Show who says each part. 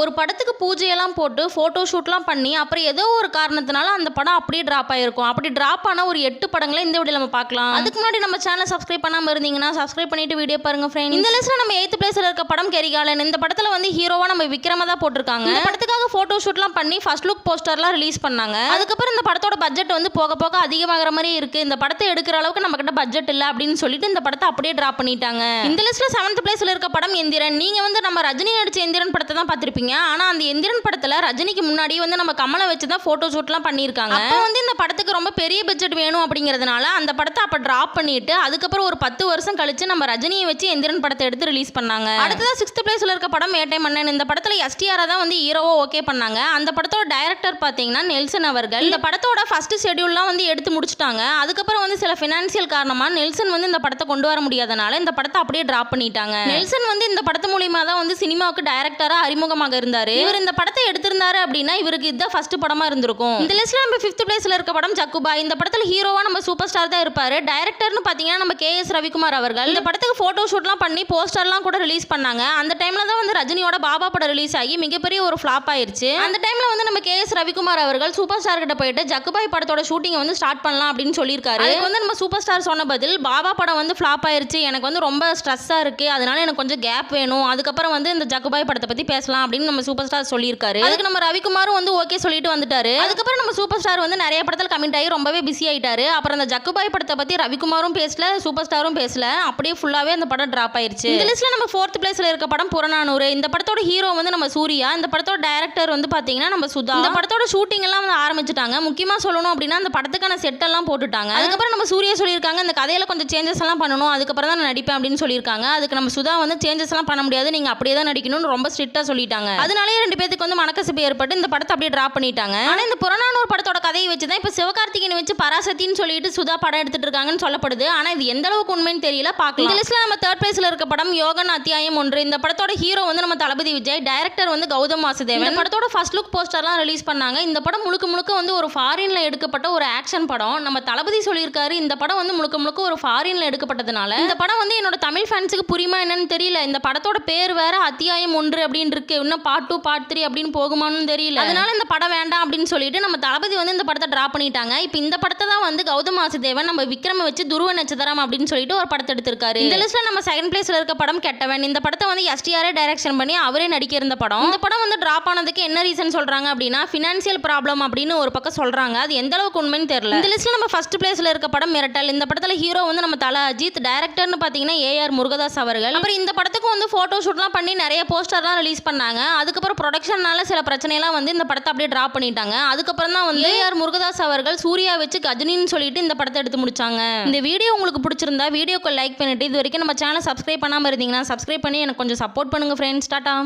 Speaker 1: ஒரு படத்துக்கு பூஜையெல்லாம் போட்டு ஃபோட்டோ ஷூட்லாம் பண்ணி அப்புறம் ஏதோ ஒரு காரணத்தினால அந்த படம் அப்படியே ட்ராப் ஆகிருக்கும். அப்படி ட்ராப் ஆன ஒரு 8 படங்களை இந்த வீடியோ நம்ம பார்க்கலாம். அதுக்கு முன்னாடி நம்ம சேனலை சப்ஸ்கிரைப் பண்ணாமல் இருந்தீங்கன்னா சப்ஸ்கிரைப் பண்ணிட்டு வீடியோ பாருங்க ஃப்ரெண்ட்ஸ். இந்த லிஸ்ட்டில் நம்ம 8th பிளேஸில் இருக்க படம் கரிகாலன். இந்த படத்தில் வந்து ஹீரோவாக நம்ம விக்ரம தான் போட்டிருக்காங்க. இந்த படத்துக்காக ஃபோட்டோ ஷூட்லாம் பண்ணி ஃபர்ஸ்ட் லுக் போஸ்டர்லாம் ரிலீஸ் பண்ணாங்க. அதுக்கப்புறம் இந்த படத்தோட பட்ஜெட் வந்து போக போக அதிகமாகிற மாதிரி இருக்கு. இந்த படத்தை எடுக்கிற அளவுக்கு நம்ம கிட்ட பட்ஜெட் இல்லை அப்படின்னு சொல்லிட்டு இந்த படத்தை அப்படியே ட்ராப் பண்ணிட்டாங்க. இந்த லிஸ்ட்டில் 7th பிளேஸில் இருக்க படம் எந்திரன். நீங்க வந்து நம்ம ரஜினி நடிச்ச எந்திரன் படத்தை தான் பார்த்திருப்பீங்க. ஆனா அந்த எந்திரன் படத்துல ரஜினிக்கு முன்னாடி வந்து நம்ம கமலை வச்சு தான் போட்டோ ஷூட்லாம் பண்ணியிருக்காங்க. அப்போ வந்து இந்த படத்துக்கு ரொம்ப பெரிய பட்ஜெட் வேணும் அப்படிங்கிறதுனால அந்த படத்தை அப்ப டிராப் பண்ணிட்டு அதுக்கப்புறம் ஒரு 10 வருஷம் கழிச்சு நம்ம ரஜினியை வச்சு எந்திரன் படத்தை எடுத்து ரிலீஸ் பண்ணாங்க. அடுத்ததா 6th பிளேஸ்ல இருக்க படம் வேட்டை மன்னன். இந்த படத்துல எஸ்டிஆர் தான் வந்து ஹீரோவா ஓகே பண்ணாங்க. அந்த படத்தோட டைரக்டர் பாத்தீங்கன்னா நெல்சன் அவர்கள். இந்த படத்தோட ஃபர்ஸ்ட் ஷெட்யூல்லாம் வந்து எடுத்து முடிச்சிட்டாங்க. அதுக்கப்புறம் வந்து சில பினான்சியல் காரணமா நெல்சன் வந்து இந்த படத்தை கொண்டு வர முடியாதனால இந்த படத்தை அப்படியே டிராப் பண்ணிட்டாங்க. நெல்சன் வந்து இந்த படத்து மூலமா தான் வந்து சினிமாவுக்கு டைரக்டரா அறிமுகமாக இருந்தாரு. இவர் இந்த படத்தை எடுத்திருந்தாரு அப்படின்னா இவருக்கு இதுதான் ஃபர்ஸ்ட் படமா இருந்திருக்கும். இந்த லிஸ்ட்ல நம்ம 5th பிளேஸ்ல இருக்க படம் ஜக்குபாய். இந்த படத்துல ஹீரோவா நம்ம சூப்பர் ஸ்டார் தான் இருப்பாரு. டைரக்டர்னு பாத்தீங்கன்னா நம்ம KS ரவிக்குமார் அவர்கள். இந்த படத்துக்கு போட்டோ ஷூட்லாம் பண்ணி போஸ்டர்லாம் கூட ரிலீஸ் பண்ணாங்க. அந்த டைம்ல தான் வந்து ரஜினியோட பாபா படம் ரிலீஸ் ஆகி மிகப்பெரிய ஒரு ஃபிளாப் ஆயிருச்சு. அந்த டைம்ல வந்து நம்ம KS ரவிக்குமார் அவர்கள் சூப்பர் ஸ்டார் கிட்ட போயிட்டு ஜக்குபாய் படத்தோட ஷூட்டிங் வந்து ஸ்டார்ட் பண்ணலாம் அப்படின்னு சொல்லியிருக்காரு. அதுக்கு வந்து நம்ம சூப்பர் ஸ்டார் சொன்ன பதில் பாபா படம் வந்து ஃபிளாப் ஆயிருச்சு, எனக்கு வந்து ரொம்ப ஸ்ட்ரெஸ்ஸா இருக்கு, அதனால எனக்கு கொஞ்சம் கேப் வேணும், அதுக்கப்புறம் வந்து இந்த ஜக்குபாய் படத்தை பத்தி பேசலாம் அப்படின்னு நம்ம சூப்பர் ஸ்டார் சொல்லியிருக்காரு. அதுக்கு நம்ம ரவிக்குமாரும் வந்து ஓகே சொல்லிட்டு வந்துட்டாரு. அதுக்கப்புறம் நம்ம சூப்பர் ஸ்டார் வந்து நிறைய படத்தில் கமிட் ஆகி ரொம்பவே பிஸி ஆயிட்டாரு. அப்புறம் அந்த ஜக்குபாய் படத்தை பத்தி ரவிக்குமாரும் பேசல, சூப்பர் ஸ்டாரும் பேசல, அப்படியே ஃபுல்லாவே அந்த படம் டிராப் ஆயிருச்சு. இந்த லிஸ்ட்ல நம்ம 4th பிளேஸ்ல இருக்க படம் புறநானூறு. இந்த படத்தோட ஹீரோ வந்து நம்ம சூர்யா. இந்த படத்தோட டைரக்டர் வந்து பாத்தீங்கன்னா நம்ம சுதா. இந்த படத்தோட ஷூட்டிங் எல்லாம் வந்து ஆரம்பிச்சிட்டாங்க. முக்கியமா சொல்லணும் அப்படின்னா அந்த படத்துக்கான செட் எல்லாம் போட்டுட்டாங்க. அதுக்கப்புறம் நம்ம சூர்யா சொல்லியிருக்காங்க இந்த கதையில கொஞ்சம் சேஞ்சஸ் எல்லாம் பண்ணணும், அதுக்கப்புறம் தான் நான் நடிப்பேன் அப்படின்னு சொல்லியிருக்காங்க. அதுக்கு நம்ம சுதா வந்து சேஞ்சஸ் எல்லாம் பண்ண முடியாது, நீங்க அப்படியே தான் நடிக்கணும்னு ரொம்ப ஸ்ட்ரிக்ட்டா சொல்லிட்டாங்க. அதனாலேயே 2 பேருக்கு வந்து மனக்கசப்பு ஏற்பட்டு இந்த படத்தை அப்படியே டிராப் பண்ணிட்டாங்க. ஆனா இந்த புறநானூறு படத்தோட கதையை வச்சு தான் இப்ப சிவகார்த்திகேயன் வச்சு பராசக்தின்னு சொல்லிட்டு சுதா படம் எடுத்துட்டு இருக்காங்கன்னு சொல்லப்படுது. ஆனா இது எந்த அளவுக்கு உண்மைன்னு தெரியல, பார்க்கலாம். இந்த லிஸ்ட்ல நம்ம 3rd பிளேஸ்ல இருக்க படம் யோகன் அத்தியாயம் 1. இந்த படத்தோட ஹீரோ வந்து நம்ம தளபதி விஜய், டைரக்டர் வந்து கௌதம் வாசுதேவன். இந்த படத்தோட ஃபர்ஸ்ட் லுக் போஸ்டர்லாம் ரிலீஸ் பண்ணாங்க. இந்த படம் முழுக்க முழுக்க வந்து ஒரு ஃபாரின்ல எடுக்கப்பட்ட ஒரு ஆக்ஷன் படம். நம்ம தளபதி சொல்லியிருக்காரு இந்த படம் வந்து முழுக்க முழுக்க ஒரு ஃபாரின்ல எடுக்கப்பட்டதுனால இந்த படம் வந்து என்னோட தமிழ் ஃபேன்ஸுக்கு புரியுமா என்னன்னு தெரியல. இந்த படத்தோட பேர் வேற அத்தியாயம் 1 அப்படின்னு இருக்கு, இன்னும் பார்ட் 2 பார்ட் 3 அப்படின்னு போகுமான்னு தெரியல. அதனால இந்த படம் வேண்டாம் அப்படின்னு சொல்லிட்டு நம்ம தளபதி வந்து இந்த படத்தை டிராப் பண்ணிட்டாங்க. இப்போ இந்த படத்தை தான் வந்து கௌதம் வாசுதேவன் நம்ம விக்ரம வச்சு துருவ நட்சத்திரம் அப்படின்னு சொல்லிட்டு ஒரு படத்தை எடுத்திருக்காரு. இந்த லிஸ்ட்ல நம்ம 2nd பிளேஸ்ல இருக்க படம் கெட்டவன். இந்த படத்தை வந்து எஸ்டிஆர் டைரக்ஷன் பண்ணி அவரே நடிக்க இருந்த படம். இந்த படம் வந்து டிராப் ஆனதுக்கு என்ன ரீசன் சொல்றாங்க அப்படின்னா பினான்சியல் ப்ராப்ளம் அப்படின்னு ஒரு பக்கம் சொல்றாங்க. அது எந்த அளவுக்கு உண்மைன்னு தெரியல. இந்த லிஸ்ட்ல நம்ம 1st பிளேஸ்ல இருக்க படம் மிரட்டல். இந்த படத்துல ஹீரோ வந்து நம்ம தல அஜித், டைரக்டர்னு பாத்தீங்கன்னா AR முருகதாஸ் அவர்கள். அப்புறம் இந்த படத்துக்கு வந்து போட்டோ ஷூட்லாம் பண்ணி நிறைய போஸ்டர்லாம் ரிலீஸ் பண்ணாங்க. அதுக்கப்புறம் ப்ரொடக்ஷனால சில பிரச்சனைலாம் வந்து இந்த படத்தை அப்படியே டிராப் பண்ணிட்டாங்க. அதுக்கப்புறம் தான் வந்து AR முருகதாஸ் அவர்கள் சூர்யா வச்சு கஜினின்னு சொல்லிட்டு இந்த படத்தை எடுத்து முடிச்சாங்க. இந்த வீடியோ உங்களுக்கு பிடிச்சிருந்தா வீடியோக்கு லைக் பண்ணிட்டு இது வரைக்கும் நம்ம சேனலை சப்ஸ்கிரைப் பண்ணாம இருந்தீங்கன்னா சப்ஸ்கிரைப் பண்ணி எனக்கு கொஞ்சம் சப்போர்ட் பண்ணுங்க ஃப்ரெண்ட்ஸ். டாடா.